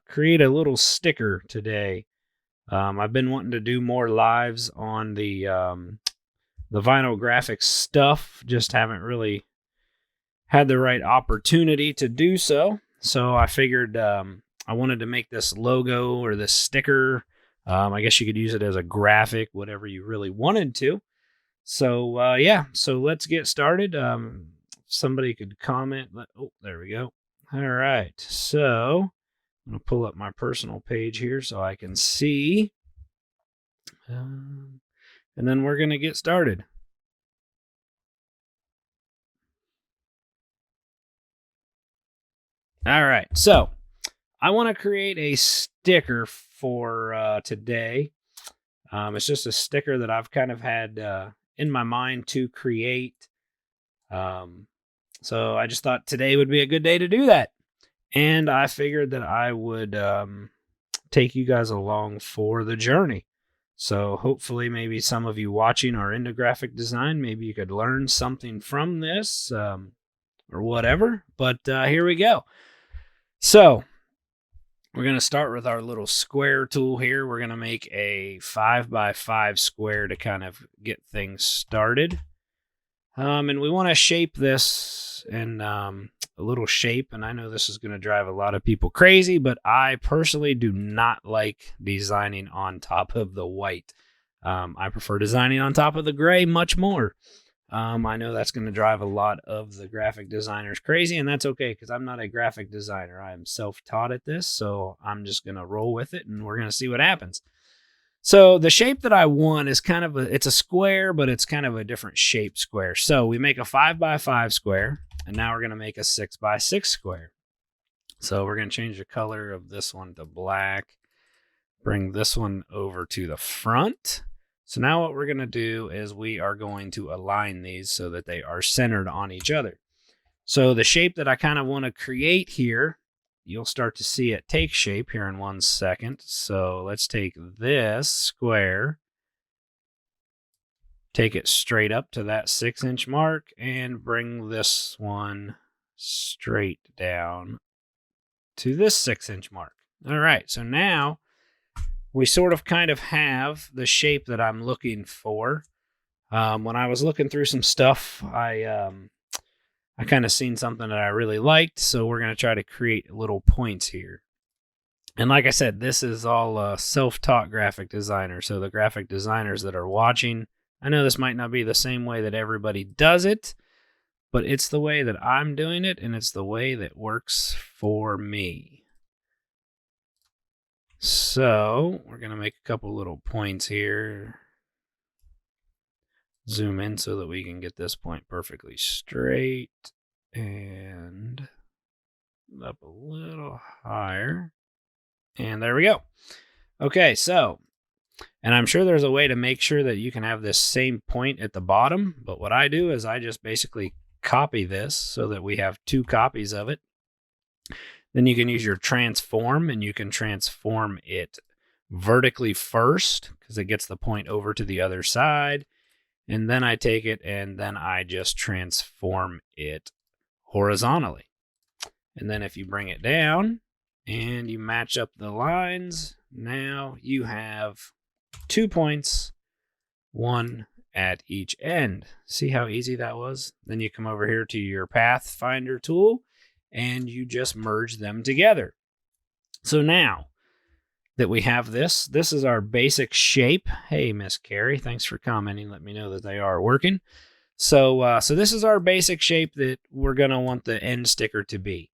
create a little sticker today. I've been wanting to do more lives on the vinyl graphics stuff, just haven't really had the right opportunity to do so. So I figured I wanted to make this logo or this sticker. I guess you could use it as a graphic, whatever you really wanted to. So yeah, so let's get started. Somebody could comment. Oh, there we go. All right, so I'm going to pull up my personal page here so I can see. And then we're going to get started. All right, so I want to create a sticker for today. It's just a sticker that I've kind of had in my mind to create. So I just thought today would be a good day to do that. And I figured that I would take you guys along for the journey. So hopefully maybe some of you watching are into graphic design. Maybe you could learn something from this or whatever. But here we go. So we're going to start with our little square tool here. We're going to make a 5x5 square to kind of get things started. And we want to shape this in a little shape. And I know this is going to drive a lot of people crazy, but I personally do not like designing on top of the white. I prefer designing on top of the gray much more. I know that's going to drive a lot of the graphic designers crazy, and that's okay because I'm not a graphic designer. I am self-taught at this, so I'm just going to roll with it, and we're going to see what happens. So the shape that I want is kind of it's a square, but it's kind of a different shape square. So we make a 5x5 square, and now we're going to make a 6x6 square. So we're going to change the color of this one to black, bring this one over to the front. So now what we're going to do is we are going to align these so that they are centered on each other. So the shape that I kind of want to create here, you'll start to see it take shape here in 1 second. So let's take this square, take it straight up to that 6-inch mark, and bring this one straight down to this 6-inch mark. All right, so now we sort of kind of have the shape that I'm looking for. When I was looking through some stuff, I kind of seen something that I really liked, so we're going to try to create little points here. And like I said, this is all self-taught graphic designer, so the graphic designers that are watching, I know this might not be the same way that everybody does it, but it's the way that I'm doing it, and it's the way that works for me. So we're going to make a couple little points here. Zoom in so that we can get this point perfectly straight and up a little higher. And there we go. Okay, so, and I'm sure there's a way to make sure that you can have this same point at the bottom, but what I do is I just basically copy this so that we have 2 copies of it. Then you can use your transform, and you can transform it vertically first because it gets the point over to the other side. And then I take it and then I just transform it horizontally. And then if you bring it down and you match up the lines, now you have 2 points, 1 at each end. See how easy that was? Then you come over here to your Pathfinder tool, and you just merge them together. So now that we have this is our basic shape. Hey, Miss Carrie, thanks for commenting. Let me know that they are working. So this is our basic shape that we're going to want the end sticker to be.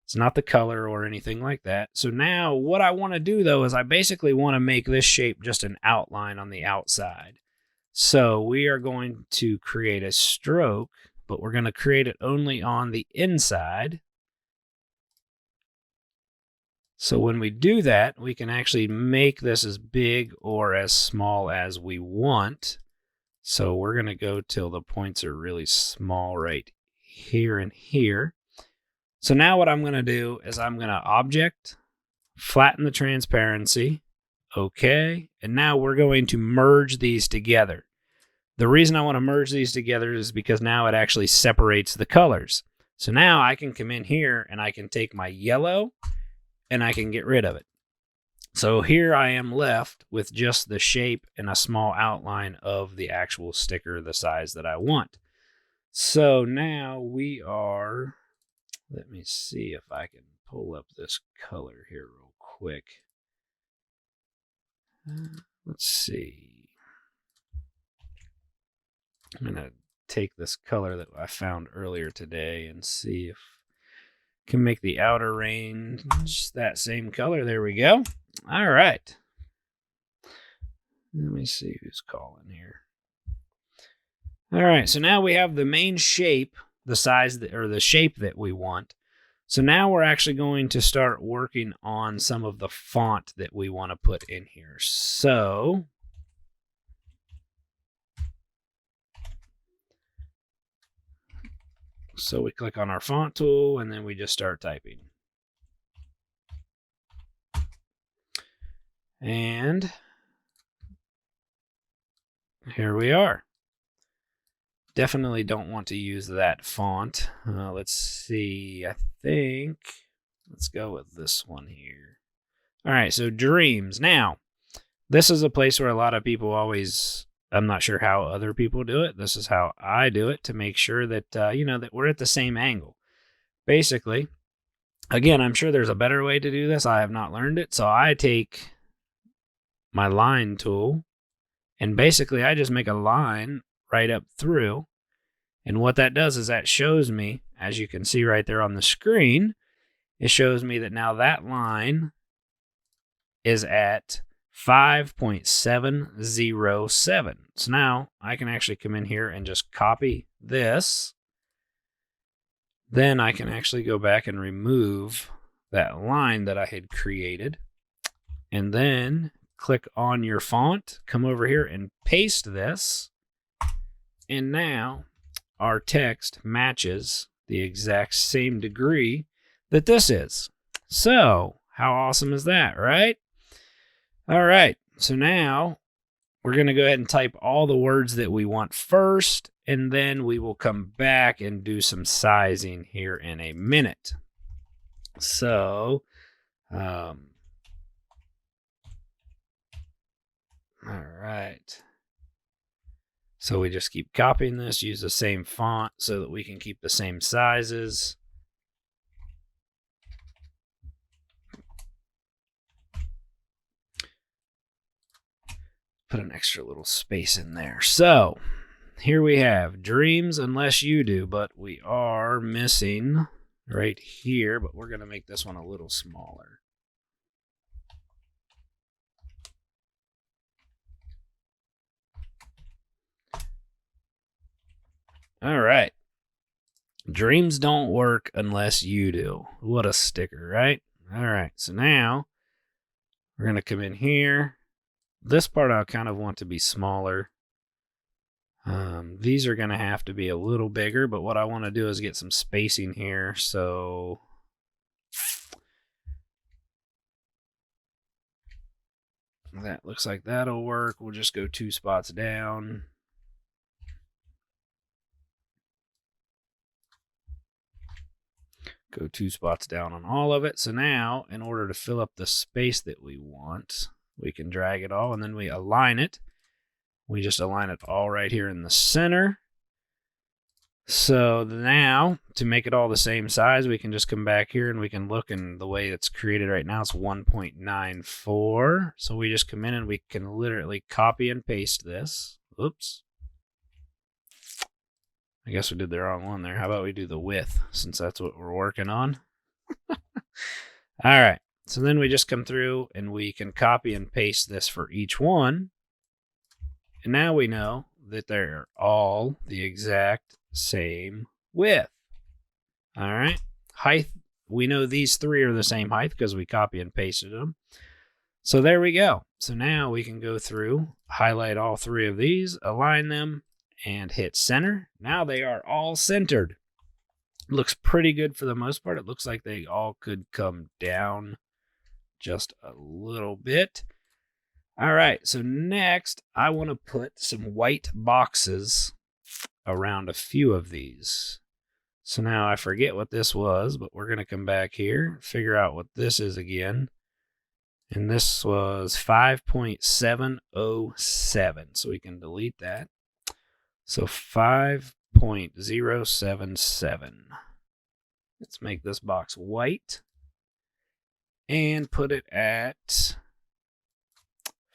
It's not the color or anything like that. So now what I want to do, though, is I basically want to make this shape just an outline on the outside. So we are going to create a stroke, but we're going to create it only on the inside. So when we do that, we can actually make this as big or as small as we want. So we're going to go till the points are really small right here and here. So now what I'm going to do is I'm going to object, flatten the transparency. Okay. And now we're going to merge these together. The reason I want to merge these together is because now it actually separates the colors. So now I can come in here and I can take my yellow and I can get rid of it. So here I am left with just the shape and a small outline of the actual sticker, the size that I want. So now we are, let me see if I can pull up this color here real quick. Let's see. I'm going to take this color that I found earlier today and see if I can make the outer range that same color. There we go. All right. Let me see who's calling here. All right, so now we have the main shape, the size or the shape that we want. So now we're actually going to start working on some of the font that we want to put in here. So we click on our font tool and then we just start typing. And here we are. Definitely don't want to use that font. Let's see. I think let's go with this one here. All right, so Dreams. Now, this is a place where a lot of people always, I'm not sure how other people do it. This is how I do it to make sure that, that we're at the same angle. Basically, again, I'm sure there's a better way to do this. I have not learned it. So I take my line tool and basically I just make a line right up through. And what that does is that shows me, as you can see right there on the screen, it shows me that now that line is at 5.707. So now I can actually come in here and just copy this. Then I can actually go back and remove that line that I had created. And then click on your font, come over here and paste this. And now our text matches the exact same degree that this is. So how awesome is that, right? All right, so now we're going to go ahead and type all the words that we want first, and then we will come back and do some sizing here in a minute. So, all right. So we just keep copying this, use the same font so that we can keep the same sizes. Put an extra little space in there. So here we have Dreams Unless You Do, but we are missing right here, but we're going to make this one a little smaller. All right. Dreams don't work unless you do. What a sticker, right? All right. So now we're going to come in here. This part I kind of want to be smaller. These are going to have to be a little bigger, but what I want to do is get some spacing here. So that looks like that'll work. We'll just go 2 spots down. Go 2 spots down on all of it. So now, in order to fill up the space that we want, we can drag it all and then we align it. We just align it all right here in the center. So now, to make it all the same size, we can just come back here and we can look, and the way it's created right now, it's 1.94. So we just come in and we can literally copy and paste this. Oops. I guess we did the wrong one there. How about we do the width, since that's what we're working on? All right. So then we just come through and we can copy and paste this for each one. And now we know that they're all the exact same width. All right. Height, we know these 3 are the same height because we copy and pasted them. So there we go. So now we can go through, highlight all 3 of these, align them, and hit center. Now they are all centered. Looks pretty good for the most part. It looks like they all could come down just a little bit. All right, so next I want to put some white boxes around a few of these. So now I forget what this was, but we're going to come back here, figure out what this is again. And this was 5.707. So we can delete that. So 5.077. Let's make this box white and put it at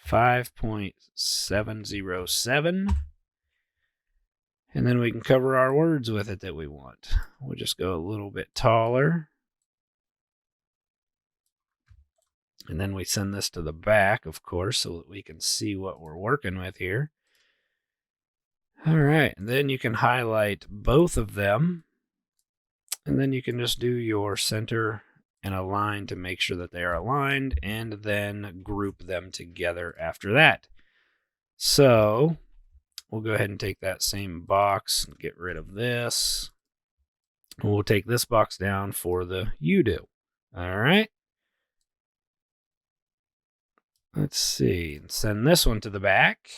5.707. And then we can cover our words with it that we want. We'll just go a little bit taller. And then we send this to the back, of course, so that we can see what we're working with here. All right, and then you can highlight both of them. And then you can just do your center and align to make sure that they are aligned, and then group them together after that. So we'll go ahead and take that same box and get rid of this. And we'll take this box down for the you do. All right. Let's see. Send this one to the back.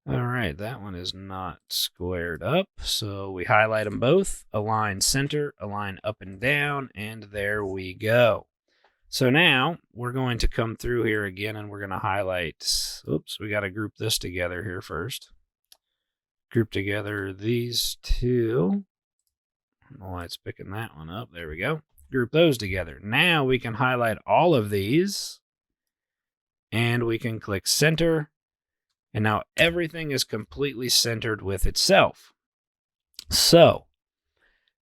All right, that one is not squared up. So we highlight them both, align center, align up and down, and there we go. So now we're going to come through here again and we're going to highlight. Oops, we got to group this together here first. Group together these two. I don't know why it's picking that one up. There we go. Group those together. Now we can highlight all of these and we can click center. And now everything is completely centered with itself. So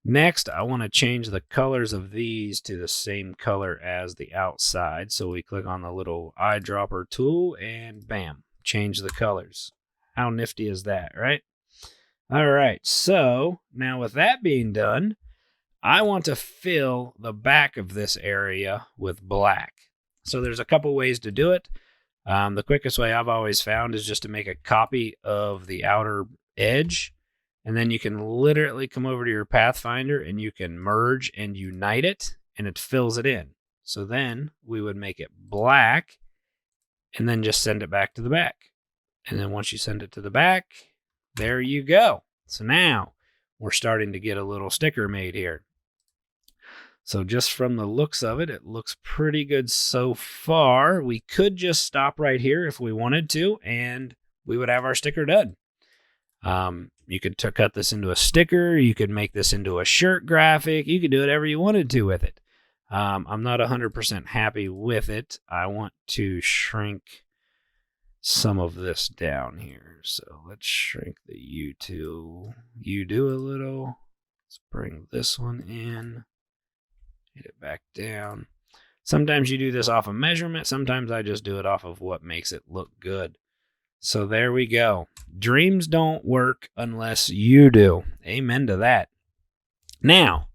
next, I want to change the colors of these to the same color as the outside. So we click on the little eyedropper tool and bam, change the colors. How nifty is that, right? All right, so now with that being done, I want to fill the back of this area with black. So there's a couple ways to do it. The quickest way I've always found is just to make a copy of the outer edge. And then you can literally come over to your Pathfinder and you can merge and unite it and it fills it in. So then we would make it black and then just send it back to the back. And then once you send it to the back, there you go. So now we're starting to get a little sticker made here. So just from the looks of it, it looks pretty good so far. We could just stop right here if we wanted to, and we would have our sticker done. You could cut this into a sticker. You could make this into a shirt graphic. You could do whatever you wanted to with it. I'm not 100% happy with it. I want to shrink some of this down here. So let's shrink the you do a little. Let's bring this one in. Hit it back down. Sometimes you do this off of measurement. Sometimes I just do it off of what makes it look good. So there we go. Dreams don't work unless you do. Amen to that. Now,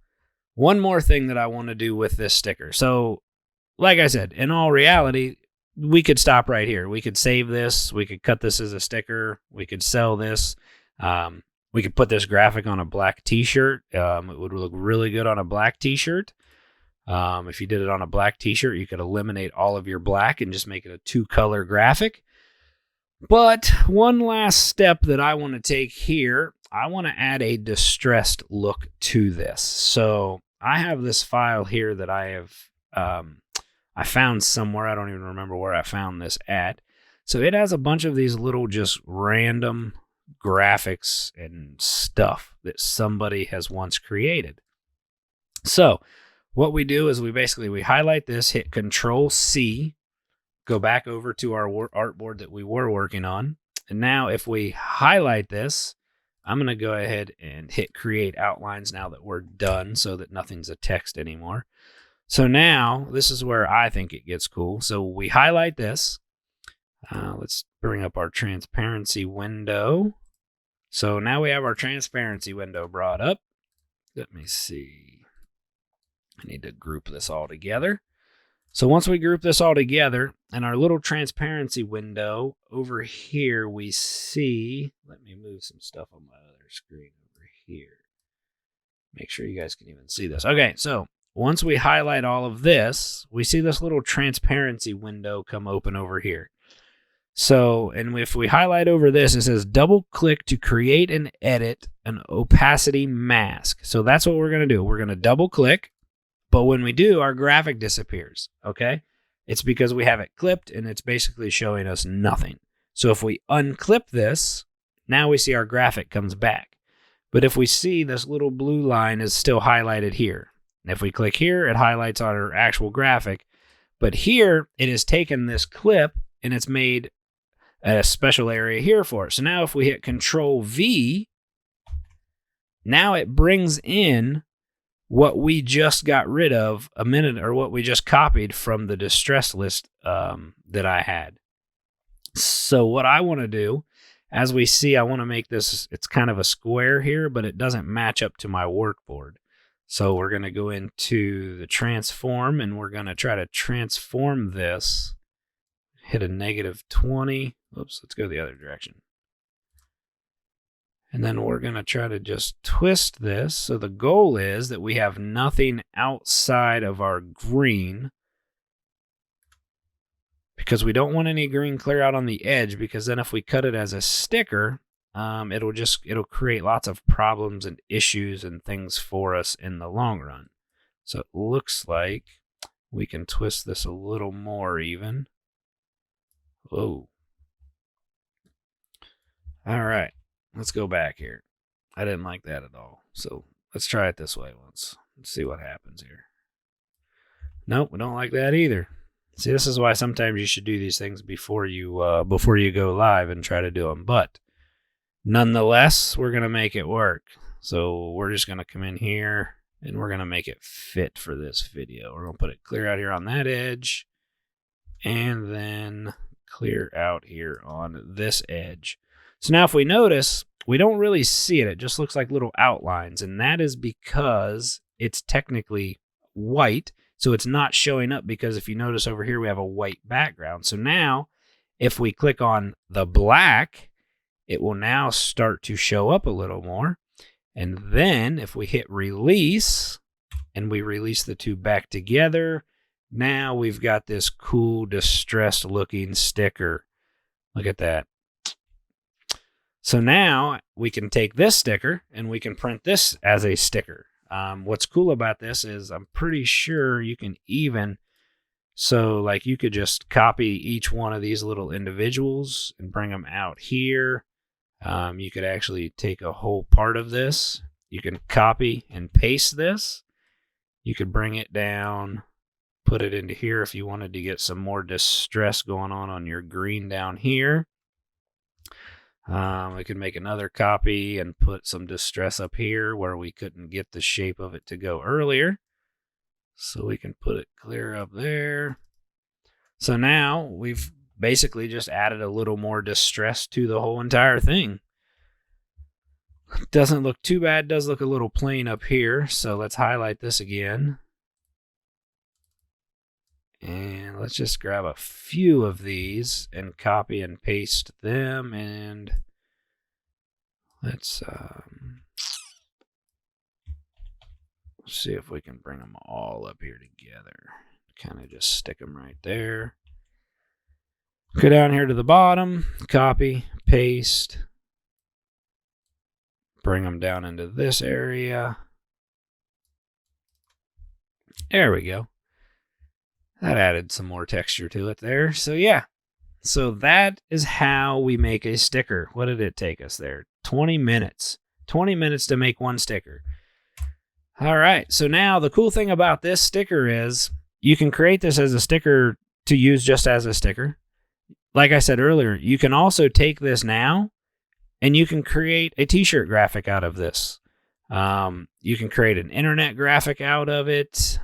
one more thing that I want to do with this sticker. So, like I said, in all reality, we could stop right here. We could save this. We could cut this as a sticker. We could sell this. We could put this graphic on a black t-shirt. It would look really good on a black t-shirt. If you did it on a black t-shirt, you could eliminate all of your black and just make it a 2-color graphic. But one last step that I want to take here, I want to add a distressed look to this. So I have this file here that I found somewhere. I don't even remember where I found this at. So it has a bunch of these little just random graphics and stuff that somebody has once created. So what we do is we highlight this, hit Control C, go back over to our artboard that we were working on. And now if we highlight this, I'm going to go ahead and hit Create Outlines now that we're done so that nothing's a text anymore. So now this is where I think it gets cool. So we highlight this. Let's bring up our transparency window. So now we have our transparency window brought up. Let me see. I need to group this all together. So once we group this all together, in our little transparency window over here, we see, let me move some stuff on my other screen over here. Make sure you guys can even see this. Okay, so once we highlight all of this, we see this little transparency window come open over here. So, and if we highlight over this, it says double click to create and edit an opacity mask. So that's what we're going to do. We're going to double click, but when we do, our graphic disappears. Okay. It's because we have it clipped and it's basically showing us nothing. So if we unclip this, now we see our graphic comes back. But if we see this little blue line is still highlighted here. And if we click here, it highlights our actual graphic. But here, it has taken this clip and it's made a special area here for it. So now if we hit Control V, now it brings in what we just got rid of a minute, or what we just copied from the distress list that I had. So what I want to do, as we see, I want to make this, it's kind of a square here, but it doesn't match up to my workboard. So we're going to go into the transform and we're going to try to transform this, hit a -20. Oops, let's go the other direction. And then we're going to try to just twist this. So the goal is that we have nothing outside of our green, because we don't want any green clear out on the edge, because then if we cut it as a sticker, it'll create lots of problems and issues and things for us in the long run. So it looks like we can twist this a little more even. Whoa. All right, let's go back here. I didn't like that at all. So let's try it this way once. Let's see what happens here. Nope, we don't like that either. See, this is why sometimes you should do these things before you go live and try to do them. But nonetheless, we're going to make it work. So we're just going to come in here and we're going to make it fit for this video. We're going to put it clear out here on that edge and then clear out here on this edge. So now if we notice, we don't really see it. It just looks like little outlines, and that is because it's technically white, so it's not showing up, because if you notice over here, we have a white background. So now if we click on the black, it will now start to show up a little more. And then if we hit release and we release the two back together, now we've got this cool distressed looking sticker. Look at that. So now we can take this sticker and we can print this as a sticker. What's cool about this is I'm pretty sure you can even, so like you could just copy each one of these little individuals and bring them out here. You could actually take a whole part of this. You can copy and paste this. You could bring it down, put it into here if you wanted to get some more distress going on your green down here. We could make another copy and put some distress up here where we couldn't get the shape of it to go earlier. So we can put it clear up there. So now we've basically just added a little more distress to the whole entire thing. Doesn't look too bad. Does look a little plain up here. So let's highlight this again. And let's just grab a few of these and copy and paste them. And let's see if we can bring them all up here together. Kind of just stick them right there. Go down here to the bottom, copy, paste. Bring them down into this area. There we go. That added some more texture to it there. So yeah, so that is how we make a sticker. What did it take us there? 20 minutes. 20 minutes to make one sticker. All right, so now the cool thing about this sticker is you can create this as a sticker to use just as a sticker. Like I said earlier, you can also take this now and you can create a t-shirt graphic out of this. You can create an internet graphic out of it.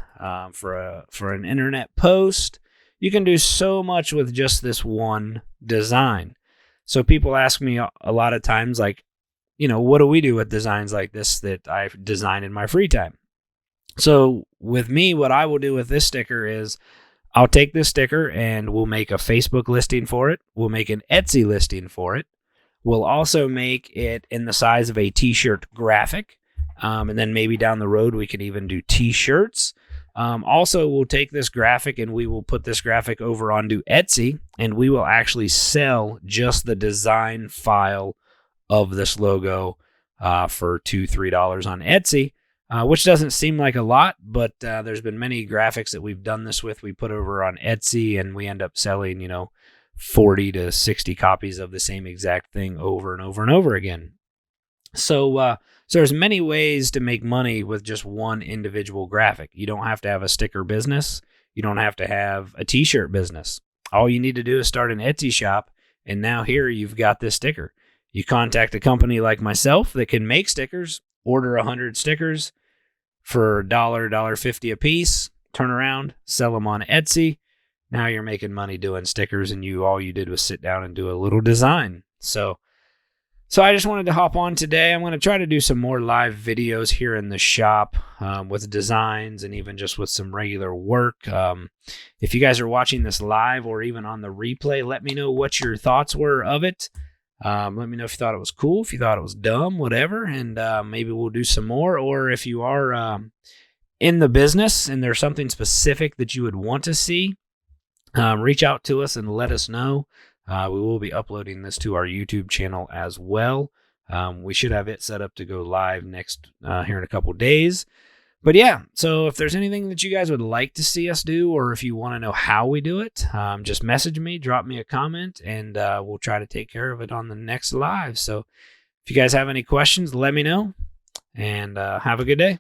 For an internet post. You can do so much with just this one design. So people ask me a lot of times, like, you know, what do we do with designs like this that I design in my free time? So with me, what I will do with this sticker is I'll take this sticker and we'll make a Facebook listing for it. We'll make an Etsy listing for it. We'll also make it in the size of a t-shirt graphic. And then maybe down the road, we can even do t-shirts. Also, we'll take this graphic and we will put this graphic over onto Etsy, and we will actually sell just the design file of this logo for $2-3 on Etsy, which doesn't seem like a lot, but there's been many graphics that we've done this with. We put over on Etsy and we end up selling, 40 to 60 copies of the same exact thing over and over and over again. So there's many ways to make money with just one individual graphic. You don't have to have a sticker business. You don't have to have a t-shirt business. All you need to do is start an Etsy shop, and now here you've got this sticker. You contact a company like myself that can make stickers, order 100 stickers for $1.50 a piece, turn around, sell them on Etsy. Now you're making money doing stickers, and all you did was sit down and do a little design. So I just wanted to hop on today. I'm going to try to do some more live videos here in the shop with designs and even just with some regular work. If you guys are watching this live or even on the replay, let me know what your thoughts were of it. Let me know if you thought it was cool, if you thought it was dumb, whatever, and maybe we'll do some more. Or if you are in the business and there's something specific that you would want to see, reach out to us and let us know. We will be uploading this to our YouTube channel as well. We should have it set up to go live next here in a couple days. But yeah, so if there's anything that you guys would like to see us do, or if you want to know how we do it, just message me, drop me a comment, and we'll try to take care of it on the next live. So if you guys have any questions, let me know, and have a good day.